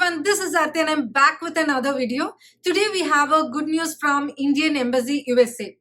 everyone, this is Aarti and I'm back with another video. Today we have a good news from Indian Embassy USA.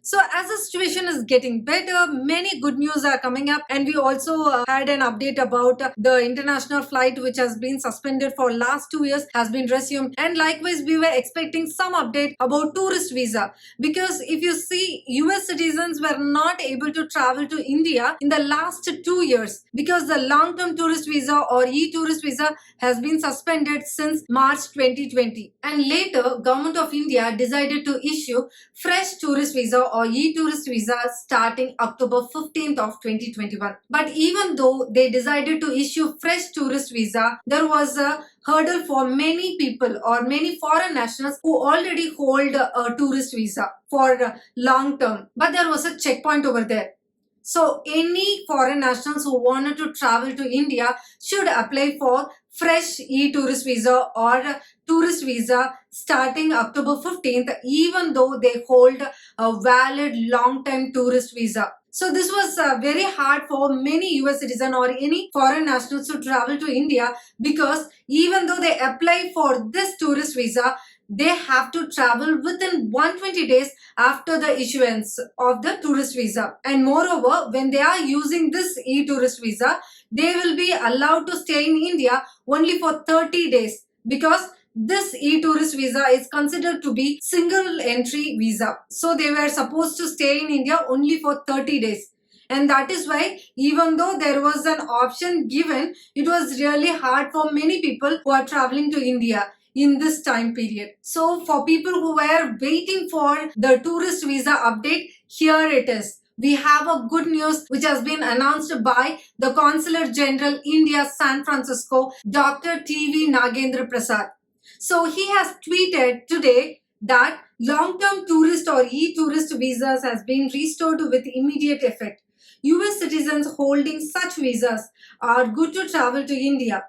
So as the situation is getting better, many good news are coming up, and we also had an update about the international flight which has been suspended for last 2 years has been resumed, and likewise we were expecting some update about tourist visa, because if you see, US citizens were not able to travel to India in the last 2 years because the long-term tourist visa or e-tourist visa has been suspended since March 2020, and later Government of India decided to issue fresh tourist visa or e-tourist visa starting October 15th of 2021. But even though they decided to issue fresh tourist visa, there was a hurdle for many people or many foreign nationals who already hold a tourist visa for long term. But there was a checkpoint over there. So any foreign nationals who wanted to travel to India should apply for fresh e-tourist visa or tourist visa starting October 15th, even though they hold a valid long-time tourist visa. So this was very hard for many US citizens or any foreign nationals to travel to India, because even though they apply for this tourist visa, they have to travel within 120 days after the issuance of the tourist visa. And moreover, when they are using this e-tourist visa, they will be allowed to stay in India only for 30 days, because this e-tourist visa is considered to be single entry visa. So they were supposed to stay in India only for 30 days. And that is why, even though there was an option given, it was really hard for many people who are traveling to India in this time period. So for people who were waiting for the tourist visa update, here it is. We have a good news which has been announced by the Consulate General India San Francisco, Dr. TV Nagendra Prasad. So he has tweeted today that long-term tourist or e-tourist visas has been restored with immediate effect. US citizens holding such visas are good to travel to India.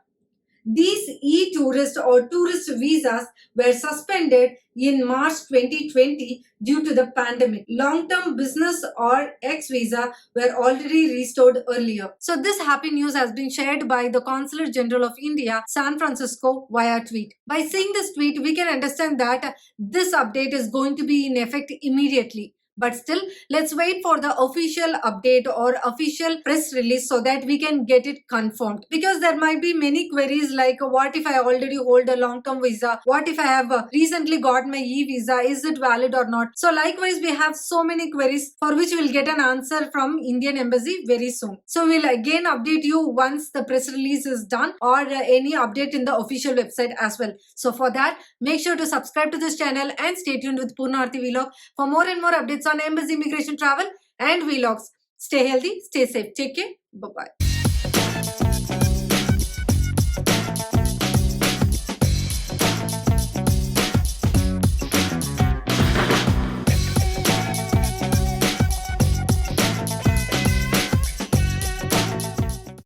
These e-tourist or tourist visas were suspended in March 2020 due to the pandemic. Long-term business or X visa were already restored earlier. So this happy news has been shared by the Consulate General of India, San Francisco, via tweet. By seeing this tweet, we can understand that this update is going to be in effect immediately. But still, let's wait for the official update or official press release so that we can get it confirmed. Because there might be many queries like, what if I already hold a long-term visa? What if I have recently got my e-visa? Is it valid or not? So likewise, we have so many queries for which we'll get an answer from Indian Embassy very soon. So we'll again update you once the press release is done or any update in the official website as well. So for that, make sure to subscribe to this channel and stay tuned with Purna Aarti Vlog for more and more updates on embassy, immigration, travel and vlogs. Stay healthy, stay safe. Take care. Bye-bye.